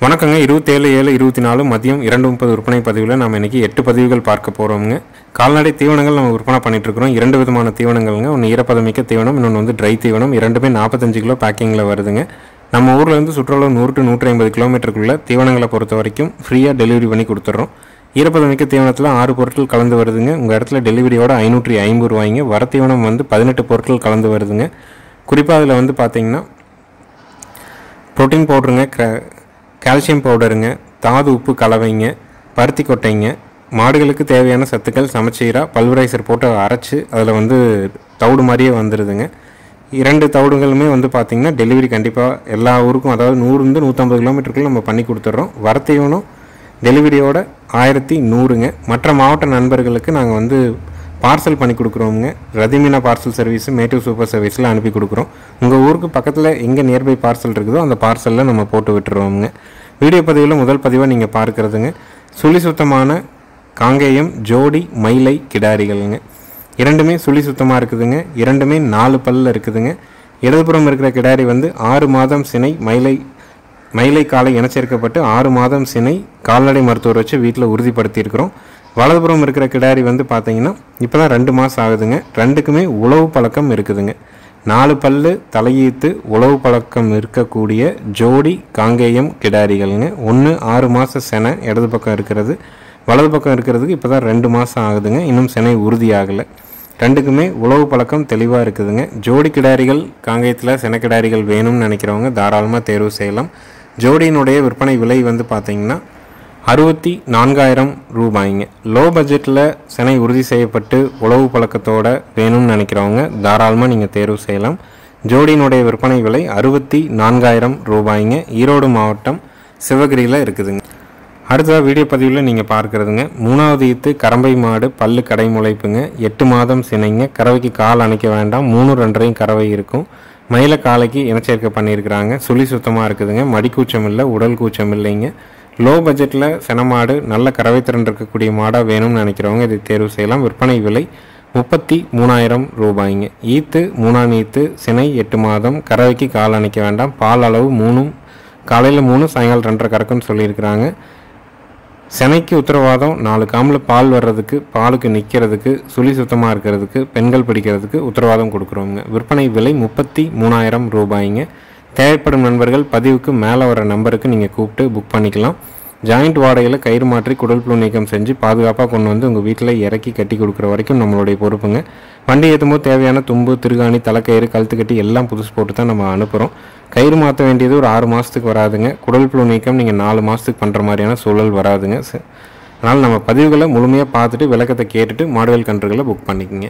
வணக்கங்க 27/7/24 மதியம் 2:30 விற்பனை பதிவில் நாம் இன்றைக்கி 8 பதிவுகள் பார்க்க போகிறோமுங்க. கால்நடை தீவனங்கள் நம்ம விற்பனை பண்ணிகிட்ருக்கிறோம். 2 விதமான தீவனங்கள்ங்க. ஒன்று ஈரப்பதமிக்க தீவனம், இன்னொன்று வந்து ட்ரை தீவனம். இரண்டுமே 45 கிலோ பேக்கிங்கில் வருதுங்க. நம்ம ஊர்லேருந்து சுற்றுலா 100 to 150 கிலோமீட்டருக்குள்ளே தீவனங்களை பொறுத்த வரைக்கும் ஃப்ரீயாக டெலிவரி பண்ணி கொடுத்துட்றோம். ஈரப்பதமிக்க தீவனத்தில் 6 பொருட்கள் கலந்து வருதுங்க. உங்கள் இடத்துல டெலிவரியோட 550 ரூபாய்ங்க. வர தீவனம் வந்து 18 பொருட்கள் கலந்து வருதுங்க. குறிப்பாக அதில் வந்து பார்த்திங்கன்னா ப்ரோட்டீன் பவுடருங்க, கால்சியம் பவுடருங்க, தாது உப்பு கலவைங்க, பருத்தி கொட்டைங்க, மாடுகளுக்கு தேவையான சத்துக்கள் சமச்சீராக பல்வரைசர் போட்டு அரைச்சி அதில் வந்து தவிடு மாதிரியே வந்துடுதுங்க. 2 தவிடுகளுமே வந்து பார்த்திங்கன்னா டெலிவரி கண்டிப்பாக எல்லா ஊருக்கும், அதாவது 100 to 150 கிலோமீட்டருக்குள்ள நம்ம பண்ணி கொடுத்துட்றோம். வரத்தையும் டெலிவரியோட 1100ங்க. மற்ற மாவட்ட நண்பர்களுக்கு நாங்கள் வந்து பார்சல் பண்ணி கொடுக்குறோமுங்க. ரதிமீனா பார்சல் சர்வீஸு, மேட்டிவ் சூப்பர் சர்வீஸில் அனுப்பி கொடுக்குறோம். உங்கள் ஊருக்கு பக்கத்தில் எங்கே நியர்பை பார்சல் இருக்குதோ அந்த பார்சலில் நம்ம போட்டு விட்டுருவோமுங்க. வீடியோ பதிவில் முதல் பதிவாக நீங்கள் பார்க்குறதுங்க சுழி சுத்தமான காங்கேயம் ஜோடி மயிலை கிடாரிகள்ங்க. இரண்டுமே சுழி சுத்தமாக இருக்குதுங்க. இரண்டுமே 4 பல்லில் இருக்குதுங்க. இடதுபுறம் இருக்கிற கிடாரி வந்து 6 மாதம் சினை மயிலை காலை இனச்சேர்க்கப்பட்டு 6 மாதம் சினை கால்நடை மருத்துவர் வச்சு வீட்டில் உறுதிப்படுத்தியிருக்கிறோம். வலதுபுறம் இருக்கிற கிடாரி வந்து பார்த்தீங்கன்னா இப்போ தான் 2 மாதம் ஆகுதுங்க. ரெண்டுக்குமே உழவு பழக்கம் இருக்குதுங்க. 4 பல்லு தலையீத்து உழவு பழக்கம் இருக்கக்கூடிய ஜோடி காங்கேயம் கிடாரிகள்ங்க. ஒன்று 6 மாதம் செனை இடது பக்கம் இருக்கிறது, வலது பக்கம் இருக்கிறதுக்கு இப்போ தான் 2 மாதம் ஆகுதுங்க. இன்னும் செனை உறுதியாகலை. ரெண்டுக்குமே உழவு பழக்கம் தெளிவாக இருக்குதுங்க. ஜோடி கிடாரிகள் காங்கேயத்தில் செனை கிடாரிகள் வேணும்னு நினைக்கிறவங்க தாராளமாக தேர்வு செய்யலாம். ஜோடியினுடைய விற்பனை விலை வந்து பார்த்திங்கன்னா 64,000 ரூபாய்ங்க. லோ பட்ஜெட்டில் செனை உறுதி செய்யப்பட்டு உழவு பழக்கத்தோடு வேணும்னு நினைக்கிறவங்க தாராளமாக நீங்கள் தேர்வு செய்யலாம். ஜோடியினுடைய விற்பனை விலை 64,000 ரூபாய்ங்க. ஈரோடு மாவட்டம் சிவகிரியில் இருக்குதுங்க. அடுத்ததாக வீடியோ பதிவில் நீங்கள் பார்க்குறதுங்க 3வது ஈத்து கறம்பை மாடு, பல்லு கடை முளைப்புங்க, 8 மாதம் சினைங்க. கறவைக்கு கால் அணைக்க வேண்டாம், 3 2.5 கறவை இருக்கும். மயில காலைக்கு இனச்சேர்க்கை பண்ணியிருக்கிறாங்க. சுழி சுத்தமாக இருக்குதுங்க. மடி கூச்சம் இல்லை, உடல் கூச்சம் இல்லைங்க. லோ பட்ஜெட்டில் செனமாடு நல்ல கறவை திறன் இருக்கக்கூடிய மாடாக வேணும்னு நினைக்கிறவங்க இதை தேர்வு செய்யலாம். விற்பனை விலை 33,000 ரூபாய்ங்க. ஈத்து 3ஆம் ஈத்து, சினை 8 மாதம், கறவைக்கு கால் அணைக்க வேண்டாம். பால் அளவு 3, காலையில் 3, சாயங்காலம் 2.5 கறக்குன்னு சொல்லியிருக்கிறாங்க. செனைக்கு உத்தரவாதம் 4 காம்பில் பால் வர்றதுக்கு, பாலுக்கு நிற்கிறதுக்கு, சுழி சுத்தமாக இருக்கிறதுக்கு, பெண்கள் பிடிக்கிறதுக்கு உத்தரவாதம் கொடுக்குறோங்க. விற்பனை விலை 33,000 ரூபாய்ங்க. தேவைப்படும் நண்பர்கள் பதிவுக்கு மேலே வர நம்பருக்கு நீங்கள் கூப்பிட்டு புக் பண்ணிக்கலாம். ஜாயிண்ட் வாடகையில் கயிறு மாற்றி குடல் புழு நீக்கம் செஞ்சு பாதுகாப்பாக கொண்டு வந்து உங்கள் வீட்டில் இறக்கி கட்டி கொடுக்குற வரைக்கும் நம்மளுடைய பொறுப்புங்க. வண்டி ஏற்றும்போது தேவையான தும்பு, திருகாணி, தலைக்கயிறு, கழுத்து கட்டி எல்லாம் புதுசு போட்டு தான் நம்ம அனுப்புகிறோம். கயிறு மாற்ற வேண்டியது ஒரு 6 மாதத்துக்கு வராதுங்க. குடல் புழு நீக்கம் நீங்கள் 4 மாதத்துக்கு பண்ணுற மாதிரியான சூழல் வராதுங்க. அதனால் நம்ம பதிவுகளை முழுமையாக பார்த்துட்டு விளக்கத்தை கேட்டுட்டு மாடுகள் கன்றுகளை புக் பண்ணிக்கோங்க.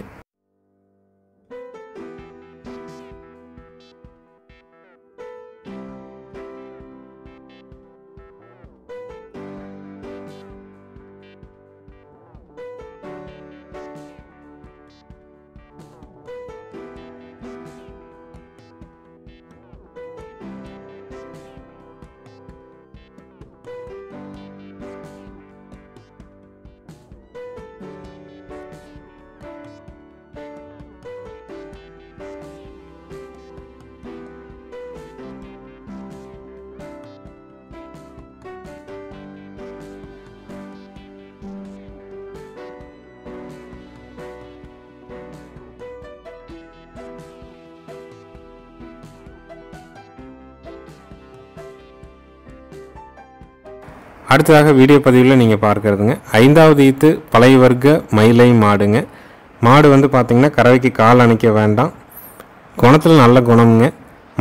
அடுத்ததாக வீடியோ பதிவில் நீங்கள் பார்க்குறதுங்க 5வது ஈத்து பழைய வர்க்க மயிலை மாடுங்க. மாடு வந்து பார்த்திங்கன்னா கறவைக்கு கால் அணைக்க வேண்டாம். குணத்தில் நல்ல குணமுங்க.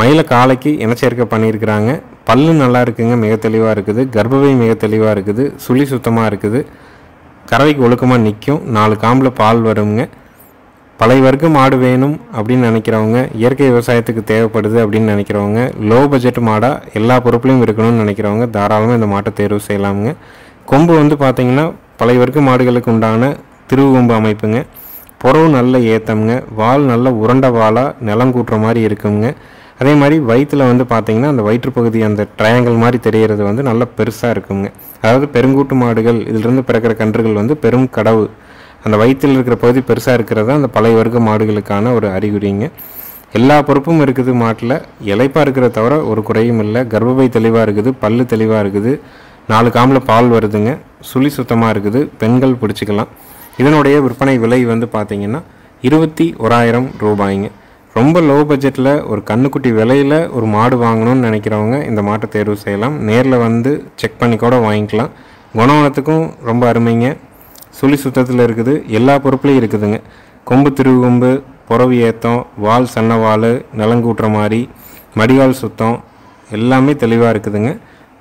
மயிலை காலைக்கு இனச்சேர்க்கை பண்ணியிருக்கிறாங்க. பல்லு நல்லா இருக்குங்க, மிக தெளிவாக இருக்குது. கர்ப்பவை மிக தெளிவாக இருக்குது. சுழி சுத்தமாக இருக்குது. கறவைக்கு ஒழுக்கமாக நிற்கும். 4 காம்பில் பால் வருங்க. பழைய வர்க்க மாடு வேணும் அப்படின்னு நினைக்கிறவங்க, இயற்கை விவசாயத்துக்கு தேவைப்படுது அப்படின்னு நினைக்கிறவங்க, லோ பட்ஜெட் மாடாக எல்லா பொறுப்புலையும் இருக்கணும்னு நினைக்கிறவங்க தாராளமாக இந்த மாட்டை தேர்வு செய்யலாமுங்க. கொம்பு வந்து பார்த்திங்கன்னா பழைய வர்க்க மாடுகளுக்கு உண்டான திருவு கொம்பு அமைப்புங்க. புறவு நல்ல ஏத்தமுங்க. வால் நல்ல உருண்ட வாலாக நிலம் கூட்டுற மாதிரி இருக்குங்க. அதே மாதிரி வயிற்றில் வந்து பார்த்திங்கன்னா அந்த வயிற்றுப்பகுதி அந்த ட்ரையாங்கிள் மாதிரி தெரிகிறது வந்து நல்லா பெருசாக இருக்குங்க. அதாவது பெருங்கூட்டு மாடுகள் இதிலிருந்து பிறக்கிற கன்றுகள் வந்து பெரும் கடவு, அந்த வயிற்றில் இருக்கிற பகுதி பெருசாக இருக்கிறது அந்த பழைய வர்க்க மாடுகளுக்கான ஒரு அறிகுறிங்க. எல்லா பொறுப்பும் இருக்குது மாட்டில். இளைப்பாக இருக்கிற தவிர ஒரு குறையும் இல்லை. கர்ப்பப்பை தெளிவாக இருக்குது, பல்லு தெளிவாக இருக்குது, 4 காம்பில் பால் வருதுங்க, சுழி சுத்தமாக இருக்குது, பெண்கள் பிடிச்சிக்கலாம். இதனுடைய விற்பனை விலை வந்து பார்த்திங்கன்னா 21,000 ரூபாய்ங்க. ரொம்ப லோ பட்ஜெட்டில் ஒரு கண்ணுக்குட்டி விலையில் ஒரு மாடு வாங்கணும்னு நினைக்கிறவங்க இந்த மாட்டை தேர்வு செய்யலாம். நேரில் வந்து செக் பண்ணி கூட வாங்கிக்கலாம். குணவனத்துக்கும் ரொம்ப அருமைங்க. சுழி சுத்தத்தில் இருக்குது, எல்லா பொறுப்புலையும் இருக்குதுங்க. கொம்பு திருகொம்பு, புறவு ஏத்தம், வால் சன்ன வால், நிலங்கூட்டுற மாதிரி, மடிகால் சுத்தம் எல்லாமே தெளிவாக இருக்குதுங்க.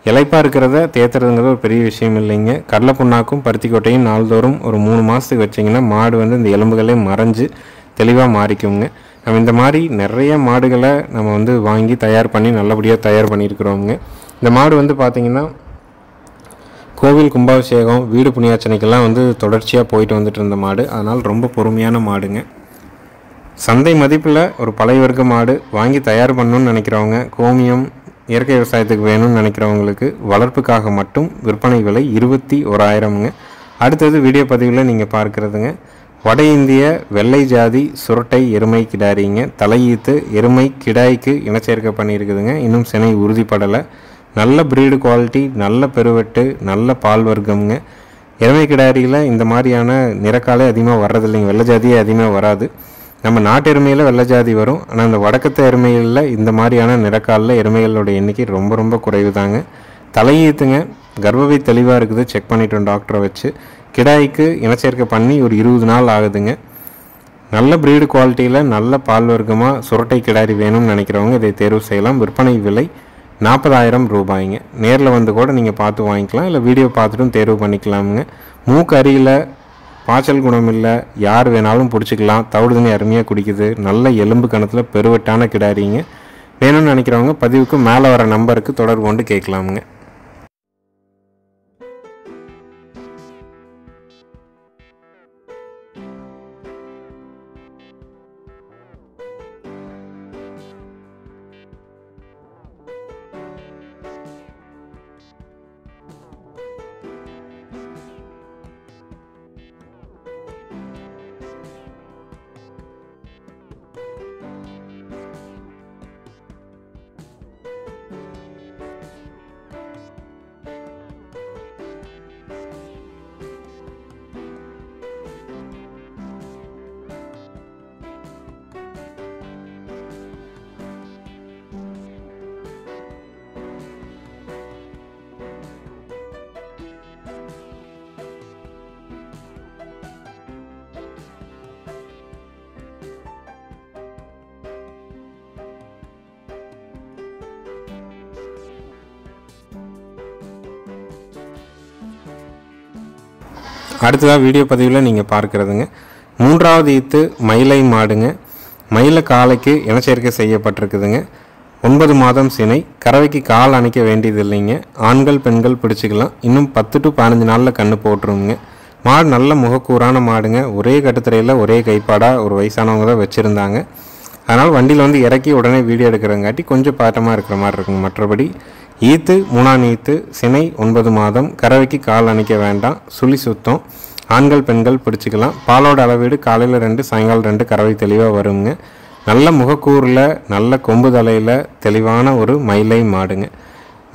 இலைப்பாக இருக்கிறத தேத்துறதுங்கிறது ஒரு பெரிய விஷயம் இல்லைங்க. கடலை புண்ணாக்கும் பருத்தி கொட்டையும் நாள்தோறும் ஒரு 3 மாதத்துக்கு வச்சிங்கன்னா மாடு வந்து இந்த எலும்புகளே மறைஞ்சு தெளிவாக மாறிக்குங்க. நம்ம இந்த மாதிரி நிறைய மாடுகளை நம்ம வந்து வாங்கி தயார் பண்ணி நல்லபடியாக தயார் பண்ணியிருக்கிறோங்க. இந்த மாடு வந்து பார்த்திங்கன்னா கோவில் கும்பாபிஷேகம், வீடு புண்ணியாச்சனைக்கெல்லாம் வந்து தொடர்ச்சியாக போயிட்டு வந்துட்டு இருந்த மாடு. அதனால் ரொம்ப பொறுமையான மாடுங்க. சந்தை மதிப்பில் ஒரு பழைய வர்க்க மாடு வாங்கி தயார் பண்ணணும்னு நினைக்கிறவங்க, கோமியம் இயற்கை விவசாயத்துக்கு வேணும்னு நினைக்கிறவங்களுக்கு வளர்ப்புக்காக மட்டும் விற்பனை விலை 21,000ங்க. அடுத்தது வீடியோ பதிவில் நீங்கள் பார்க்குறதுங்க வட இந்திய வெள்ளை ஜாதி சுரட்டை எருமை கிடாரிங்க. தலையீத்து எருமை கிடாய்க்கு இனச்சேர்க்கை பண்ணியிருக்குதுங்க. இன்னும் சினை உறுதிப்படலை. நல்ல ப்ரீடு குவாலிட்டி, நல்ல பெருவெட்டு, நல்ல பால் வர்க்கம்ங்க. எருமை கிடாரியில் இந்த மாதிரியான நிறக்காலே அதிகமாக வர்றதில்லைங்க. வெள்ளை ஜாதியே அதிகமாக வராது. நம்ம நாட்டு எருமையில் வெள்ளை ஜாதி வரும். ஆனால் அந்த வடக்கத்து எருமைகளில் இந்த மாதிரியான நிறக்காலில் எருமைகளோட எண்ணிக்கை ரொம்ப ரொம்ப குறைவு தாங்க. தலையீத்துங்க, கர்ப்பப்பை தெளிவாக இருக்குது, செக் பண்ணிட்டோம் டாக்டரை வச்சு. கிடாய்க்கு இனச்சேர்க்கை பண்ணி ஒரு 20 நாள் ஆகுதுங்க. நல்ல ப்ரீடு குவாலிட்டியில் நல்ல பால் வர்க்கமாக சுரட்டை கிடாரி வேணும்னு நினைக்கிறவங்க இதை தேர்வு செய்யலாம். விற்பனை விலை 40,000 ரூபாய்ங்க. நேரில் வந்து கூட நீங்கள் பார்த்து வாங்கிக்கலாம், இல்லை வீடியோ பார்த்துட்டும் தேர்வு பண்ணிக்கலாமுங்க. மூக்கு அருகில் பாய்ச்சல் குணம் இல்லை, யார் வேணாலும் பிடிச்சிக்கலாம். தவிடு தண்ணி அருமையாக குடிக்குது, நல்ல எலும்பு கணத்தில் பெருவெட்டான கிடாரிங்க. வேணும்னு நினைக்கிறவங்க பதிவுக்கு மேலே வர நம்பருக்கு தொடர்பு கொண்டு கேட்கலாமுங்க. அடுத்ததாக வீடியோ பதிவில் நீங்கள் பார்க்குறதுங்க 3வது ஈத்து மயிலை மாடுங்க. மயிலை காலைக்கு இனச்சேர்க்கை செய்யப்பட்டிருக்குதுங்க. 9 மாதம் சினை. கறவைக்கு கால் அணைக்க வேண்டியது இல்லைங்க. ஆண்கள் பெண்கள் பிடிச்சிக்கலாம். இன்னும் 10 to 15 நாளில் கன்று போட்டுருங்க. மாடு நல்ல முகக்கூறான மாடுங்க. ஒரே கட்டுத்தரையில் ஒரே கைப்பாடாக ஒரு வயசானவங்க தான் வச்சுருந்தாங்க. அதனால் வண்டியில் வந்து இறக்கி உடனே வீடியோ எடுக்கிறங்காட்டி கொஞ்சம் பாட்டமாக இருக்கிற மாதிரி இருக்குங்க. மற்றபடி ஈத்து 3ஆம் ஈத்து, சினை 9 மாதம், கறவைக்கு கால் அணைக்க வேண்டாம், சுழி சுத்தம், ஆண்கள் பெண்கள் பிடிச்சிக்கலாம். பாலோட அளவீடு காலையில் 2 சாயங்காலம் 2 கறவை தெளிவாக வருங்க. நல்ல முகக்கூரில் நல்ல கொம்பு தலையில் தெளிவான ஒரு மயிலை மாடுங்க.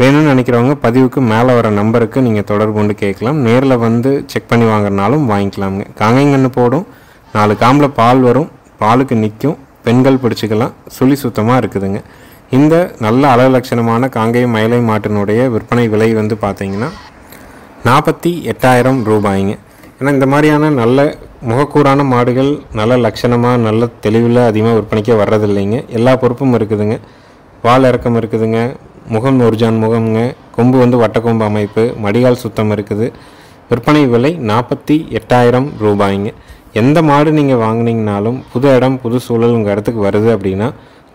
வேணும்னு நினைக்கிறவங்க பதிவுக்கு மேலே வர நம்பருக்கு நீங்கள் தொடர்பு கொண்டு கேட்கலாம். நேரில் வந்து செக் பண்ணி வாங்குறனாலும் வாங்கிக்கலாமுங்க. காங்கைங்கன்று போடும், 4 காம்பில் பால் வரும், பாலுக்கு நிற்கும், பெண்கள் பிடிச்சிக்கலாம், சுழி சுத்தமாக இருக்குதுங்க. இந்த நல்ல அழலட்சணமான காங்கை மயிலை மாட்டினுடைய விற்பனை விலை வந்து பார்த்தீங்கன்னா 48,000 ரூபாய்ங்க. ஏன்னா இந்த மாதிரியான நல்ல முகக்கூறான மாடுகள் நல்ல லட்சணமாக நல்ல தெளிவில் அதிகமாக விற்பனைக்கே வர்றதில்லைங்க. எல்லா பொறுப்பும் இருக்குதுங்க. வால் இறக்கம் இருக்குதுங்க, முகம் ஒரிஜான் முகம்ங்க, கொம்பு வந்து வட்டக்கொம்பு அமைப்பு, மடிகால் சுத்தம் இருக்குது. விற்பனை விலை 48,000 ரூபாய்ங்க. எந்த மாடு நீங்கள் வாங்கினீங்கனாலும் புது இடம் புது சூழல் உங்கள் இடத்துக்கு வருது அப்படின்னா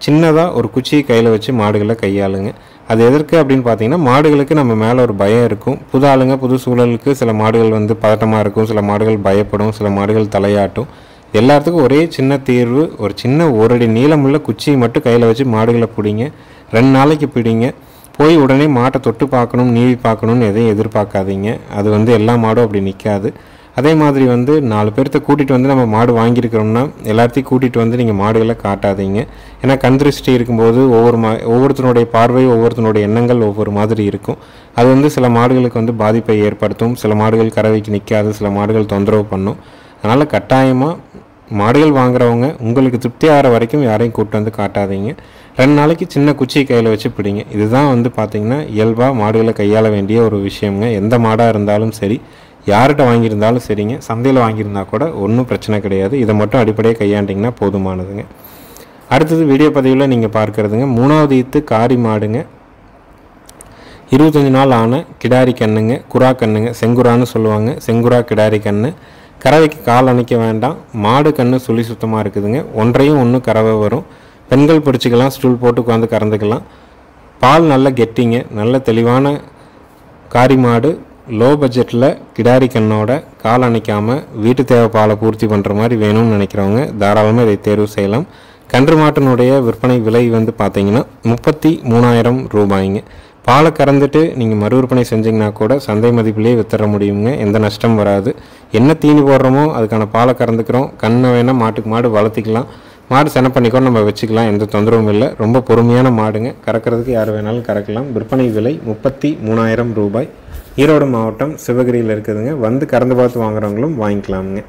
சின்னதாக ஒரு குச்சியை கையில் வச்சு மாடுகளை கையாளுங்க. அது எதற்கு அப்படின்னு பார்த்தீங்கன்னா மாடுகளுக்கு நம்ம மேலே ஒரு பயம் இருக்கும். புது ஆளுங்க புது சூழலுக்கு சில மாடுகள் வந்து பதட்டமாக இருக்கும், சில மாடுகள் பயப்படும், சில மாடுகள் தலையாட்டும். எல்லாத்துக்கும் ஒரே சின்ன தீர்வு, ஒரு சின்ன 1 அடி நீளமுள்ள குச்சியை மட்டும் கையில் வச்சு மாடுகளை பிடிங்க. 2 நாளைக்கு பிடிங்க. போய் உடனே மாட்டை தொட்டு பார்க்கணும் நீவி பார்க்கணுன்னு எதையும் எதிர்பார்க்காதீங்க. அது வந்து எல்லா மாடும் அப்படி நிற்காது. அதே மாதிரி வந்து 4 பேர்த்த கூட்டிகிட்டு வந்து நம்ம மாடு வாங்கியிருக்கிறோம்னா எல்லாத்தையும் கூட்டிகிட்டு வந்து நீங்கள் மாடுகளை காட்டாதீங்க. ஏன்னா கண் திருஷ்டி இருக்கும்போது ஒவ்வொருத்தனுடைய பார்வை, ஒவ்வொருத்தனுடைய எண்ணங்கள் ஒவ்வொரு மாதிரி இருக்கும். அது வந்து சில மாடுகளுக்கு வந்து பாதிப்பை ஏற்படுத்தும், சில மாடுகள் கறவைக்கு நிற்காது, சில மாடுகள் தொந்தரவு பண்ணும். அதனால் கட்டாயமாக மாடுகள் வாங்குறவங்க உங்களுக்கு திருப்தி ஆகிற வரைக்கும் யாரையும் கூப்பிட்டு வந்து காட்டாதீங்க. 2 நாளைக்கு சின்ன குச்சியை கையில் வச்சு பிடிங்க. இதுதான் வந்து பார்த்திங்கன்னா இயல்பாக மாடுகளை கையாள வேண்டிய ஒரு விஷயங்க. எந்த மாடாக இருந்தாலும் சரி, யார்கிட்ட வாங்கியிருந்தாலும் சரிங்க, சந்தையில் வாங்கியிருந்தா கூட ஒன்றும் பிரச்சனை கிடையாது. இதை மட்டும் அடிப்படையாக கையாண்டிங்கன்னா போதுமானதுங்க. அடுத்தது வீடியோ பதிவில் நீங்கள் பார்க்குறதுங்க 3வது ஈத்து காரி மாடுங்க. 25 நாள் ஆன கிடாரி கண்ணுங்க, குரா கண்ணுங்க, செங்குரான்னு சொல்லுவாங்க. செங்குரா கிடாரி கண்ணு. கறவைக்கு கால் அணைக்க வேண்டாம். மாடு கண்ணு சுழி சுத்தமாக இருக்குதுங்க. ஒன்றையும் ஒன்று கறவை வரும். பெண்கள் பிடிச்சிக்கலாம், ஸ்டூல் போட்டு உட்காந்து கறந்துக்கலாம். பால் நல்ல கெட்டிங்க, நல்ல தெளிவான காரி மாடு. லோ பட்ஜெட்டில் கிடாரி கண்ணோட கால் அணைக்காமல் வீட்டு தேவை பாலை பூர்த்தி பண்ணுற மாதிரி வேணும்னு நினைக்கிறவங்க தாராளமாக இதை தேர்வு செய்யலாம். கன்று மாட்டினுடைய விற்பனை விலை வந்து பார்த்தீங்கன்னா 33,000 ரூபாய்ங்க. பாலை கறந்துட்டு நீங்கள் மறு விற்பனை செஞ்சிங்கன்னா கூட சந்தை மதிப்பிலேயே வித்துற முடியுங்க. எந்த நஷ்டம் வராது. என்ன தீனி போடுறோமோ அதுக்கான பாலை கறந்துக்கிறோம். கண்ணை வேணால் மாட்டுக்கு மாடு வளர்த்திக்கலாம். மாடு செனை பண்ணிக்கோ நம்ம வச்சுக்கலாம், எந்த தொந்தரவும் இல்லை. ரொம்ப பொறுமையான மாடுங்க. கறக்கிறதுக்கு யார் வேணாலும் கறக்கலாம். விற்பனை விலை 33,000 ரூபாய். ஈரோடு மாவட்டம், சிவகிரியில் இருக்குதுங்க. வந்து கறந்து பார்த்து வாங்குறவங்களும் வாங்கிக்கலாமுங்க.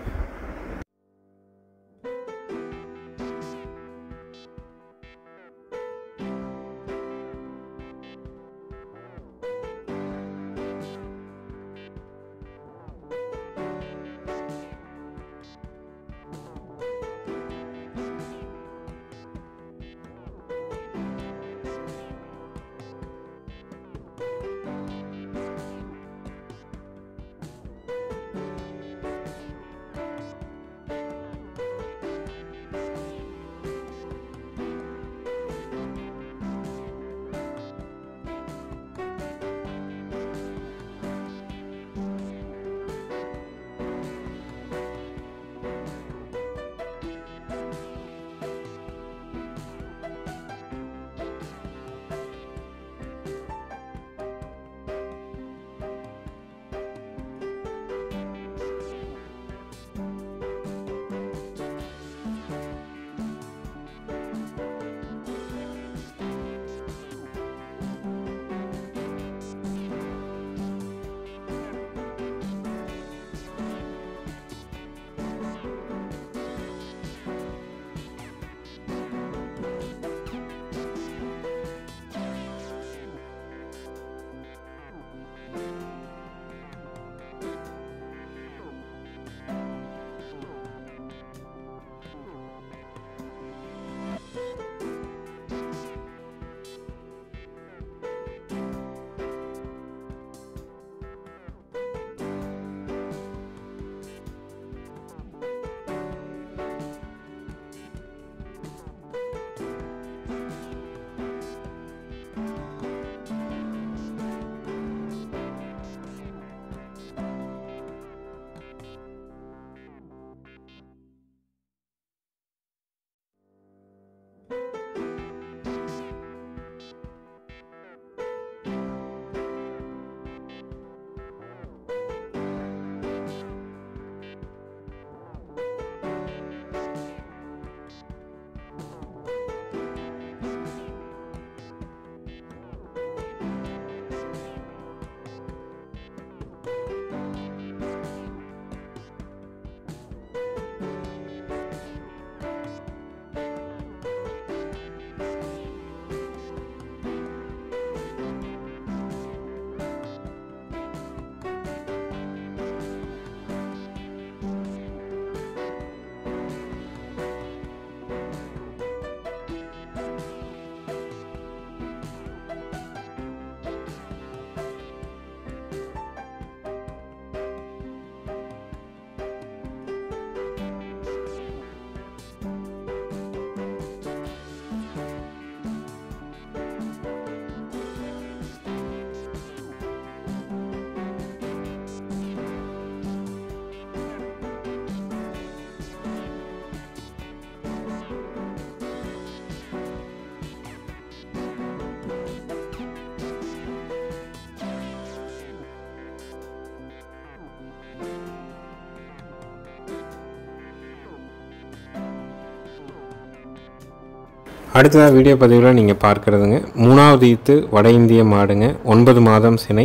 அடுத்ததாக வீடியோ பதிவில் நீங்கள் பார்க்குறதுங்க 3வது ஈத்து வட இந்திய மாடுங்க. 9 மாதம் சினை.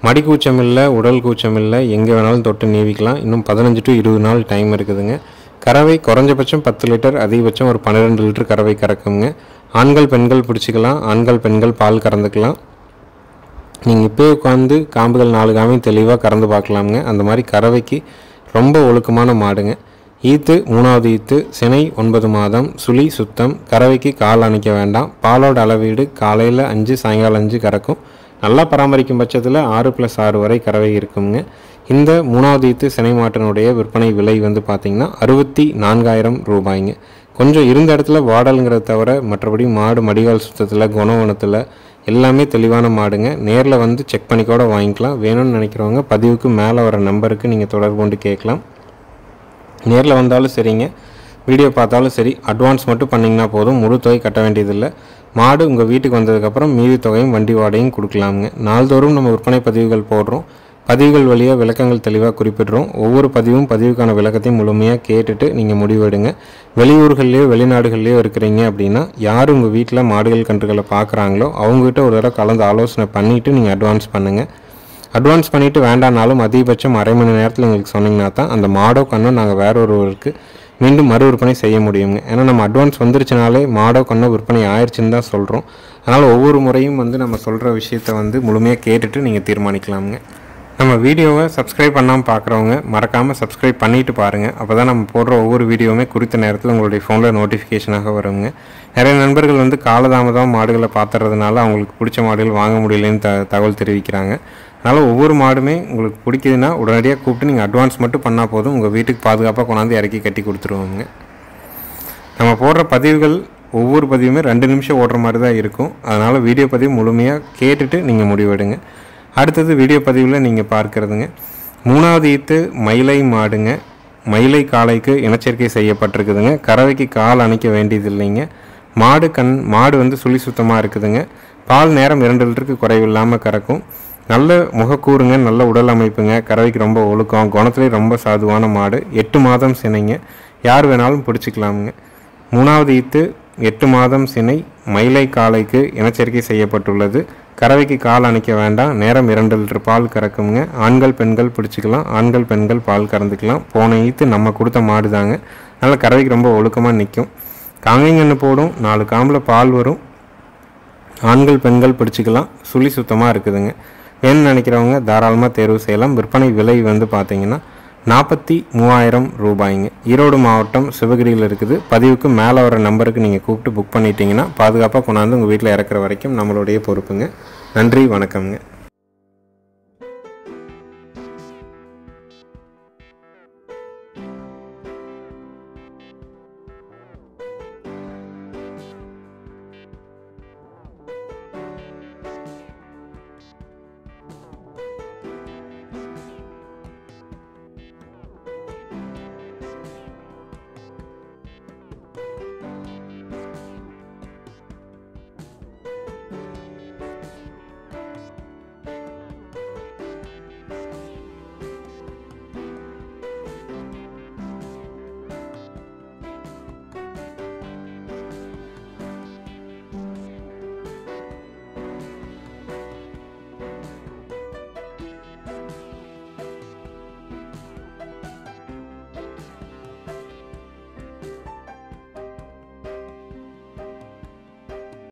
மடி கூச்சம் இல்லை, உடல் கூச்சம் இல்லை, எங்கே வேணாலும் தொட்டு நீவிக்கலாம். இன்னும் 15 to 20 நாள் டைம் இருக்குதுங்க. கறவை குறைஞ்சபட்சம் 10 லிட்டர், அதிகபட்சம் ஒரு 12 லிட்டர் கறவை கறக்குங்க. ஆண்கள் பெண்கள் பிடிச்சிக்கலாம், ஆண்கள் பெண்கள் பால் கறந்துக்கலாம். நீங்கள் இப்போயே உட்காந்து காம்புகள் 4 காமையும் தெளிவாக கறந்து பார்க்கலாமுங்க. அந்த மாதிரி கறவைக்கு ரொம்ப ஒழுக்கமான மாடுங்க. ஈத்து 3வது ஈத்து, சினை 9 மாதம், சுழி சுத்தம், கறவைக்கு கால் அணைக்க வேண்டாம். பாலோட அளவீடு காலையில் 5 சாயங்காலம் 5 கறக்கும். நல்லா பராமரிக்கும் பட்சத்தில் 6+6 வரை கறவை இருக்குங்க. இந்த 3வது ஈத்து சினை மாட்டினுடைய விற்பனை விலை வந்து பார்த்திங்கன்னா 64,000 ரூபாய்ங்க. கொஞ்சம் இருந்த இடத்துல வாடலுங்கிறத தவிர மற்றபடி மாடு மடிகால் சுத்தத்தில் குணவனத்தில் எல்லாமே தெளிவான மாடுங்க. நேரில் வந்து செக் பண்ணி கூட வாங்கிக்கலாம். வேணும்னு நினைக்கிறவங்க பதிவுக்கு மேலே வர நம்பருக்கு நீங்கள் தொடர்பு கொண்டு கேட்கலாம். நேரில் வந்தாலும் சரிங்க, வீடியோ பார்த்தாலும் சரி, அட்வான்ஸ் மட்டும் பண்ணிங்கன்னா போதும், முழு தொகை கட்ட வேண்டியதில்லை. மாடு உங்கள் வீட்டுக்கு வந்ததுக்கப்புறம் மீதி தொகையும் வண்டி வாடகையும் கொடுக்கலாமுங்க. நாள்தோறும் நம்ம விற்பனை பதிவுகள் போடுறோம். பதிவுகள் வழியாக விளக்கங்கள் தெளிவாக குறிப்பிடுறோம். ஒவ்வொரு பதிவுக்கான விளக்கத்தையும் முழுமையாக கேட்டுட்டு நீங்கள் முடிவெடுங்க. வெளியூர்கள்லேயோ வெளிநாடுகள்லேயோ இருக்கிறீங்க அப்படின்னா யார் உங்கள் வீட்டில் மாடுகள் கன்றுகளை பார்க்குறாங்களோ அவங்ககிட்ட ஒரு தடவை கலந்து ஆலோசனை பண்ணிவிட்டு நீங்கள் அட்வான்ஸ் பண்ணுங்கள். அட்வான்ஸ் பண்ணிவிட்டு வேண்டானாலும் அதிகபட்சம் அரை மணி நேரத்தில் எங்களுக்கு சொன்னீங்கன்னா தான் அந்த மாடோ கண்ணோ நாங்கள் வேற ஒருவருக்கு மீண்டும் மறு விற்பனை செய்ய முடியுங்க. ஏன்னா நம்ம அட்வான்ஸ் வந்துருச்சுனாலே மாடோ கண்ணோ விற்பனை ஆயிடுச்சுன்னு தான் சொல்கிறோம். அதனால் ஒவ்வொரு முறையும் வந்து நம்ம சொல்கிற விஷயத்தை வந்து முழுமையாக கேட்டுட்டு நீங்கள் தீர்மானிக்கலாமுங்க. நம்ம வீடியோவை சப்ஸ்கிரைப் பண்ணாமல் பார்க்குறவங்க மறக்காமல் சப்ஸ்கிரைப் பண்ணிவிட்டு பாருங்கள். அப்போ தான் நம்ம போடுற ஒவ்வொரு வீடியோவுமே குறித்த நேரத்தில் உங்களுடைய ஃபோனில் நோட்டிஃபிகேஷனாக வருங்க. நிறைய நண்பர்கள் வந்து காலதாமதம் மாடுகளை பார்த்துறதுனால அவங்களுக்கு பிடிச்ச மாடுகள் வாங்க முடியலன்னு தகவல் தெரிவிக்கிறாங்க. அதனால் ஒவ்வொரு மாடுமே உங்களுக்கு பிடிக்குதுன்னா உடனடியாக கூப்பிட்டு நீங்கள் அட்வான்ஸ் மட்டும் பண்ணால் போதும், உங்கள் வீட்டுக்கு பாதுகாப்பாக கொண்டாந்து இறக்கி கட்டி கொடுத்துருவாங்க. நம்ம போடுற பதிவுகள் ஒவ்வொரு பதிவுமே 2 நிமிஷம் ஓடுற மாதிரி தான் இருக்கும். அதனால் வீடியோ பதிவு முழுமையாக கேட்டுட்டு நீங்கள் முடிவெடுங்க. அடுத்தது வீடியோ பதிவில் நீங்கள் பார்க்குறதுங்க 3வது ஈத்து மயிலை மாடுங்க. மயிலை காளைக்கு இனச்சேர்க்கை செய்யப்பட்டிருக்குதுங்க. கறவைக்கு கால் அணைக்க வேண்டியது இல்லைங்க. மாடு வந்து சுழி சுத்தமாக இருக்குதுங்க. பால் நேரம் 2 லிட்டருக்கு குறைவில்லாமல் கறக்கும். நல்ல முகக்கூறுங்க, நல்ல உடல் அமைப்புங்க, கறவைக்கு ரொம்ப ஒழுக்கம், குணத்துலேயே ரொம்ப சாதுவான மாடு. 8 மாதம் சினைங்க. யார் வேணாலும் பிடிச்சிக்கலாமுங்க. 3வது ஈத்து 8 மாதம் சினை, மயிலை காளைக்கு இனச்சேர்க்கை செய்யப்பட்டுள்ளது. கறவைக்கு கால் அணைக்க வேண்டாம். நேரம் 2 லிட்டர் பால் கறக்குங்க. ஆண்கள் பெண்கள் பிடிச்சிக்கலாம், ஆண்கள் பெண்கள் பால் கறந்துக்கலாம். போன ஈத்து நம்ம கொடுத்த மாடு தாங்க. அதனால் கறவைக்கு ரொம்ப ஒழுக்கமாக நிற்கும். காங்கைங்கன்று போடும், 4 காம்பில் பால் வரும். ஆண்கள் பெண்கள் பிடிச்சிக்கலாம். சுழி சுத்தமாக இருக்குதுங்க. வேணும்னு நினைக்கிறவங்க தாராளமாக தேர்வு செய்யலாம். விற்பனை விலை வந்து பார்த்தீங்கன்னா 43,000 ரூபாய்ங்க. ஈரோடு மாவட்டம் சிவகிரியில் இருக்குது. பதிவுக்கு மேலே வர நம்பருக்கு நீங்கள் கூப்பிட்டு புக் பண்ணிட்டீங்கன்னா பாதுகாப்பாக கொண்டாந்து உங்கள் வீட்டில் இறக்குற வரைக்கும் நம்மளுடைய பொறுப்புங்க. நன்றி, வணக்கம்ங்க.